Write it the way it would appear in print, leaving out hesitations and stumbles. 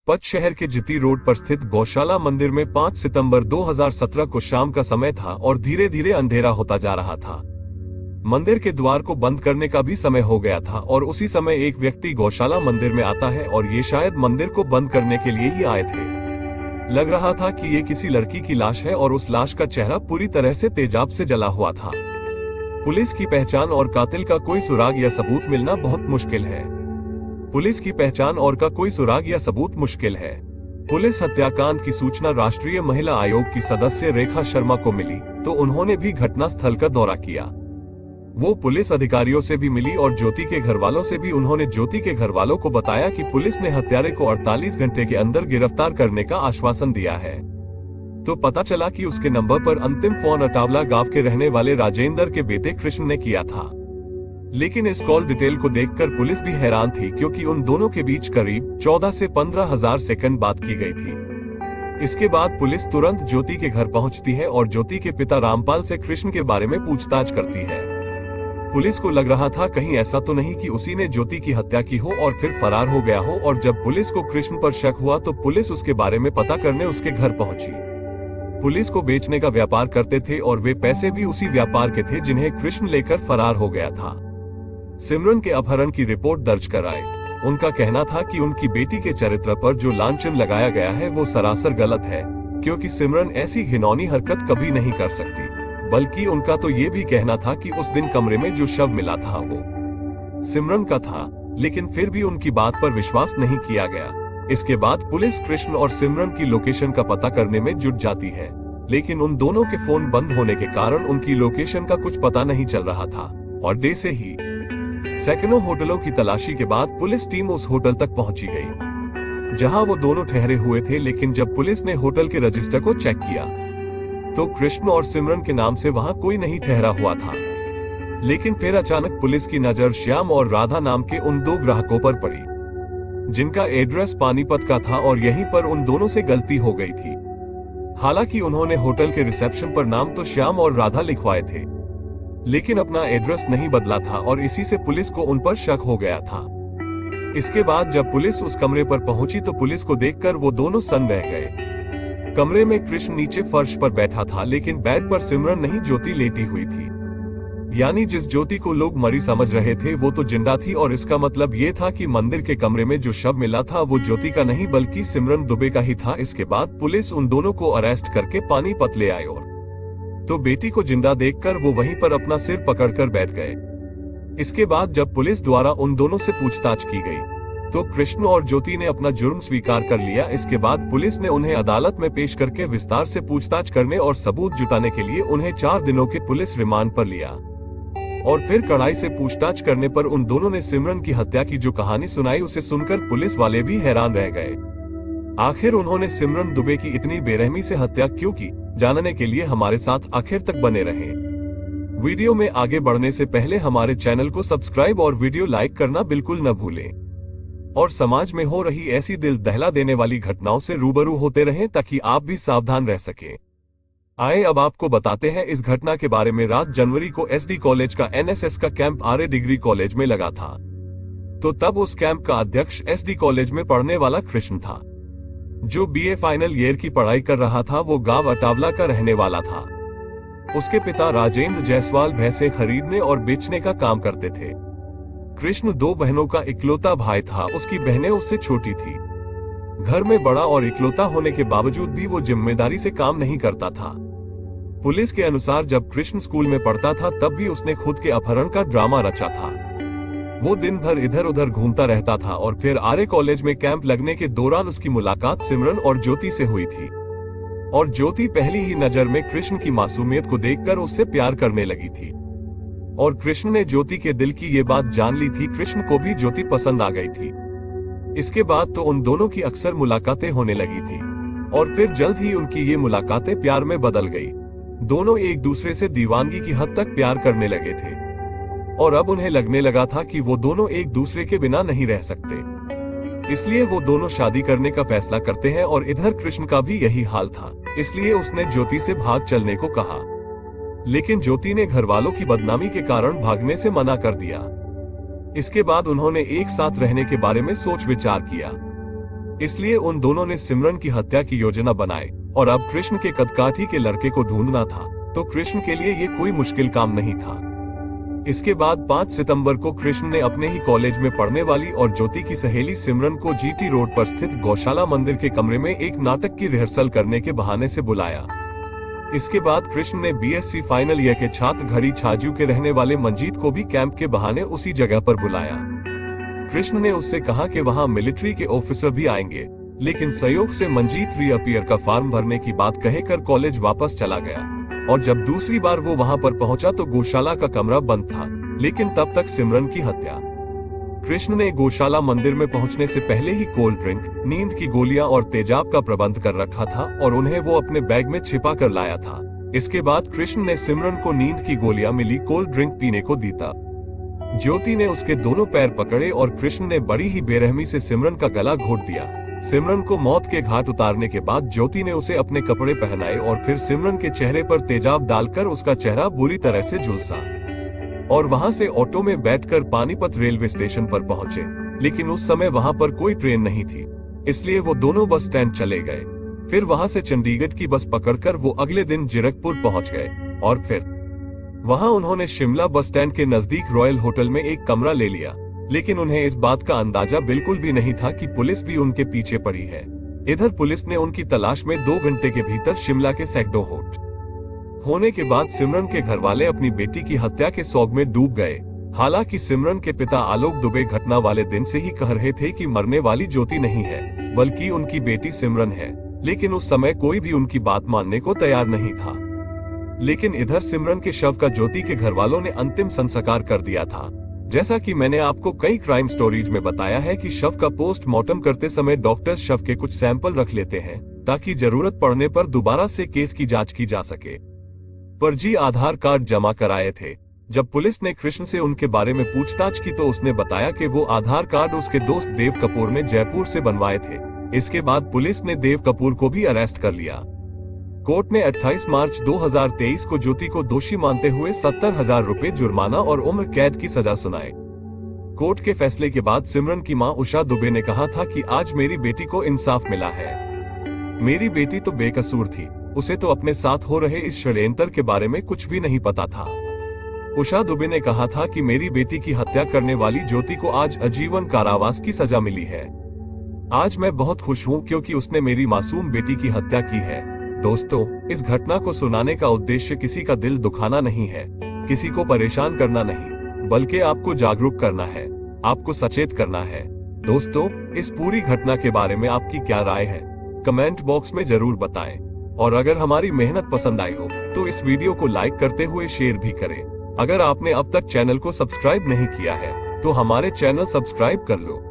पच शहर के जिती रोड पर स्थित गौशाला मंदिर में 5 सितंबर 2017 को शाम का समय था और धीरे धीरे अंधेरा होता जा रहा था। मंदिर के द्वार को बंद करने का भी समय हो गया था और उसी समय एक व्यक्ति गौशाला मंदिर में आता है और ये शायद मंदिर को बंद करने के लिए ही आए थे। लग रहा था कि ये किसी लड़की की लाश है और उस लाश का चेहरा पूरी तरह से तेजाब से जला हुआ था। पुलिस की पहचान और कातिल का कोई सुराग या सबूत मिलना बहुत मुश्किल है। पुलिस की पहचान और का कोई सुराग या सबूत मुश्किल है। पुलिस हत्याकांड की सूचना राष्ट्रीय महिला आयोग की सदस्य रेखा शर्मा को मिली तो उन्होंने भी घटना स्थल का दौरा किया। वो पुलिस अधिकारियों से भी मिली और ज्योति के घर वालों से भी। उन्होंने ज्योति के घर वालों को बताया कि पुलिस ने हत्यारे को 48 घंटे के अंदर गिरफ्तार करने का आश्वासन दिया है। तो पता चला कि उसके नंबर पर अंतिम फोन अटावला गांव के रहने वाले राजेंद्र के बेटे कृष्ण ने किया था। लेकिन इस कॉल डिटेल को देखकर पुलिस भी हैरान थी, क्योंकि उन दोनों के बीच करीब 14 से 15 हजार सेकंड बात की गई थी। इसके बाद पुलिस तुरंत ज्योति के घर पहुंचती है और ज्योति के पिता रामपाल से कृष्ण के बारे में पूछताछ करती है। पुलिस को लग रहा था कहीं ऐसा तो नहीं कि उसी ने ज्योति की हत्या की हो और फिर फरार हो गया हो, और जब पुलिस को कृष्ण पर शक हुआ तो पुलिस उसके बारे में पता करने उसके घर पहुंची। पुलिस को बेचने का व्यापार करते थे और वे पैसे भी उसी व्यापार के थे जिन्हें कृष्ण लेकर फरार हो गया था। सिमरन के अपहरण की रिपोर्ट दर्ज कराए। उनका कहना था कि उनकी बेटी के चरित्र पर जो लांछन लगाया गया है वो सरासर गलत है, क्योंकि सिमरन ऐसी घिनौनी हरकत कभी नहीं कर सकती। बल्कि उनका तो ये भी कहना था कि उस दिन कमरे में जो शव मिला था वो सिमरन का था, लेकिन फिर भी उनकी बात पर विश्वास नहीं किया गया। इसके बाद पुलिस कृष्ण और सिमरन की लोकेशन का पता करने में जुट जाती है, लेकिन उन दोनों के फोन बंद होने के कारण उनकी लोकेशन का कुछ पता नहीं चल रहा था। और डे से ही सैकड़ों होटलों की तलाशी के बाद पुलिस टीम उस होटल तक पहुंची गई जहां वो दोनों ठहरे हुए थे। लेकिन जब पुलिस ने होटल के रजिस्टर को चेक किया तो कृष्ण और सिमरन के नाम से वहां कोई नहीं ठहरा हुआ था। लेकिन फिर अचानक पुलिस की नजर श्याम और राधा नाम के उन दो ग्राहकों पर पड़ी जिनका एड्रेस पानीपत का था, और यहीं पर उन दोनों से गलती हो गई थी। हालांकि उन्होंने होटल के रिसेप्शन पर नाम तो श्याम और राधा लिखवाए थे, लेकिन अपना एड्रेस नहीं बदला था और इसी से पुलिस को उन पर शक हो गया था। इसके बाद जब पुलिस उस कमरे पर पहुंची तो पुलिस को देखकर वो दोनों सन्न रह गए। कमरे में कृष्ण नीचे फर्श पर बैठा था, लेकिन बेड पर सिमरन नहीं ज्योति लेटी हुई थी। यानी जिस ज्योति को लोग मरी समझ रहे थे वो तो जिंदा थी, और इसका मतलब ये था कि मंदिर के कमरे में जो शव मिला था वो ज्योति का नहीं बल्कि सिमरन दुबे का ही था। इसके बाद पुलिस उन दोनों को अरेस्ट करके पानीपत ले आए, और तो बेटी को जिंदा देखकर वो वहीं पर अपना सिर पकड़कर बैठ गए। इसके बाद जब पुलिस द्वारा उन दोनों से पूछताछ की गई तो कृष्ण और ज्योति ने अपना जुर्म स्वीकार कर लिया। इसके बाद पुलिस ने उन्हें अदालत में पेश करके विस्तार से पूछताछ करने और सबूत जुटाने के लिए उन्हें 4 दिनों के पुलिस रिमांड पर लिया, और फिर कड़ाई से पूछताछ करने पर उन दोनों ने सिमरन की हत्या की जो कहानी सुनाई उसे सुनकर पुलिस वाले भी हैरान रह गए। आखिर उन्होंने सिमरन दुबे की इतनी बेरहमी से हत्या क्यों की, जानने के लिए हमारे साथ आखिर तक बने रहें। वीडियो में आगे बढ़ने से पहले हमारे चैनल को सब्सक्राइब और वीडियो लाइक करना बिल्कुल न भूलें, और समाज में हो रही ऐसी दिल दहला देने वाली घटनाओं से रूबरू होते रहें ताकि आप भी सावधान रह सकें। आए अब आपको बताते हैं इस घटना के बारे में। रात जनवरी को एसडी कॉलेज का एनएसएस का कैंप आर्य डिग्री कॉलेज में लगा था। तो तब उस कैंप का अध्यक्ष एसडी कॉलेज में पढ़ने वाला कृष्ण था, जो बीए फाइनल ईयर की पढ़ाई कर रहा था। वो गांव अटावला का रहने वाला था। उसके पिता राजेंद्र जायसवाल भैंसे खरीदने और बेचने का काम करते थे। कृष्ण 2 बहनों का इकलौता भाई था। उसकी बहनें उससे छोटी थी। घर में बड़ा और इकलौता होने के बावजूद भी वो जिम्मेदारी से काम नहीं करता था। पुलिस के अनुसार जब कृष्ण स्कूल में पढ़ता था तब भी उसने खुद के अपहरण का ड्रामा रचा था। वो दिन भर इधर उधर घूमता रहता था, और फिर आर्य कॉलेज में कैंप लगने के दौरान उसकी मुलाकात सिमरन और ज्योति से हुई थी, और ज्योति पहली ही नजर में कृष्ण की मासूमियत को देखकर उससे प्यार करने लगी थी। और कृष्ण ने ज्योति के दिल की ये बात जान ली थी। कृष्ण को भी ज्योति पसंद आ गई थी। इसके बाद तो उन दोनों की अक्सर मुलाकातें होने लगी थी, और फिर जल्द ही उनकी ये मुलाकातें प्यार में बदल गई। दोनों एक दूसरे से दीवानगी की हद तक प्यार करने लगे थे, और अब उन्हें लगने लगा था कि वो दोनों एक दूसरे के बिना नहीं रह सकते। इसलिए वो दोनों शादी करने का फैसला करते हैं, और इधर कृष्ण का भी यही हाल था। इसलिए उसने ज्योति से भाग चलने को कहा, लेकिन ज्योति ने घर वालों की बदनामी के कारण भागने से मना कर दिया। इसके बाद उन्होंने एक साथ रहने के बारे में सोच विचार किया। इसलिए उन दोनों ने सिमरन की हत्या की योजना बनाई और अब कृष्ण के कदकाठी के लड़के को ढूंढना था, तो कृष्ण के लिए ये कोई मुश्किल काम नहीं था। इसके बाद 5 सितंबर को कृष्ण ने अपने ही कॉलेज में पढ़ने वाली और ज्योति की सहेली सिमरन को जीटी रोड पर स्थित गौशाला मंदिर के कमरे में एक नाटक की रिहर्सल करने के बहाने से बुलाया। इसके बाद कृष्ण ने बीएससी फाइनल ईयर के छात्र घड़ी छाजू के रहने वाले मंजीत को भी कैंप के बहाने उसी जगह पर बुलाया। कृष्ण ने उससे कहा कि वहां मिलिट्री के ऑफिसर भी आएंगे, लेकिन संयोग से मंजीत रीअपियर का फॉर्म भरने की बात कहकर कॉलेज वापस चला गया और जब दूसरी बार वो वहां पर पहुंचा तो गौशाला का कमरा बंद था, लेकिन तब तक सिमरन की हत्या। कृष्ण ने गौशाला मंदिर में पहुंचने से पहले ही कोल्ड ड्रिंक, नींद की गोलियां और तेजाब का प्रबंध कर रखा था और उन्हें वो अपने बैग में छिपा कर लाया था। इसके बाद कृष्ण ने सिमरन को नींद की गोलियां मिली कोल्ड ड्रिंक पीने को दी था। ज्योति ने उसके दोनों पैर पकड़े और कृष्ण ने बड़ी ही बेरहमी से सिमरन का गला घोट दिया। सिमरन को मौत के घाट उतारने के बाद ज्योति ने उसे अपने कपड़े पहनाए और फिर सिमरन के चेहरे पर तेजाब डालकर उसका चेहरा बुरी तरह से झुलसा और वहां से ऑटो में बैठकर पानीपत रेलवे स्टेशन पर पहुंचे, लेकिन उस समय वहां पर कोई ट्रेन नहीं थी, इसलिए वो दोनों बस स्टैंड चले गए। फिर वहां से चंडीगढ़ की बस पकड़कर वो अगले दिन जीरकपुर पहुंच गए और फिर वहां उन्होंने शिमला बस स्टैंड के नजदीक रॉयल होटल में एक कमरा ले लिया, लेकिन उन्हें इस बात का अंदाजा बिल्कुल भी नहीं था कि पुलिस भी उनके पीछे पड़ी है। इधर पुलिस ने उनकी तलाश में 2 घंटे के भीतर शिमला के सैकड़ों होट होने के बाद सिमरन के घरवाले अपनी बेटी की हत्या के सोग में डूब गए। हालांकि सिमरन के पिता आलोक दुबे घटना वाले दिन से ही कह रहे थे कि मरने वाली ज्योति नहीं है, बल्कि उनकी बेटी सिमरन है, लेकिन उस समय कोई भी उनकी बात मानने को तैयार नहीं था। लेकिन इधर सिमरन के शव का ज्योति के घरवालों ने अंतिम संस्कार कर दिया था। जैसा कि मैंने आपको कई क्राइम स्टोरीज में बताया है कि शव का पोस्टमार्टम करते समय डॉक्टर्स शव के कुछ सैंपल रख लेते हैं ताकि जरूरत पड़ने पर दोबारा से केस की जांच की जा सके। फर्जी आधार कार्ड जमा कराए थे। जब पुलिस ने कृष्ण से उनके बारे में पूछताछ की तो उसने बताया कि वो आधार कार्ड उसके दोस्त देव कपूर ने जयपुर से बनवाए थे। इसके बाद पुलिस ने देव कपूर को भी अरेस्ट कर लिया। कोर्ट ने 28 मार्च 2023 को ज्योति को दोषी मानते हुए 70,000 रुपए जुर्माना और उम्र कैद की सजा सुनाई। कोर्ट के फैसले के बाद सिमरन की मां उषा दुबे ने कहा था कि आज मेरी बेटी को इंसाफ मिला है। मेरी बेटी तो बेकसूर थी, उसे तो अपने साथ हो रहे इस षड्यंत्र के बारे में कुछ भी नहीं पता था। उषा दुबे ने कहा था कि मेरी बेटी की हत्या करने वाली ज्योति को आज आजीवन कारावास की सजा मिली है। आज मैं बहुत खुश हूं क्योंकि उसने मेरी मासूम बेटी की हत्या की है। दोस्तों, इस घटना को सुनाने का उद्देश्य किसी का दिल दुखाना नहीं है, किसी को परेशान करना नहीं, बल्कि आपको जागरूक करना है, आपको सचेत करना है। दोस्तों, इस पूरी घटना के बारे में आपकी क्या राय है, कमेंट बॉक्स में जरूर बताएं। और अगर हमारी मेहनत पसंद आई हो तो इस वीडियो को लाइक करते हुए शेयर भी करें। अगर आपने अब तक चैनल को सब्सक्राइब नहीं किया है तो हमारे चैनल सब्सक्राइब कर लो।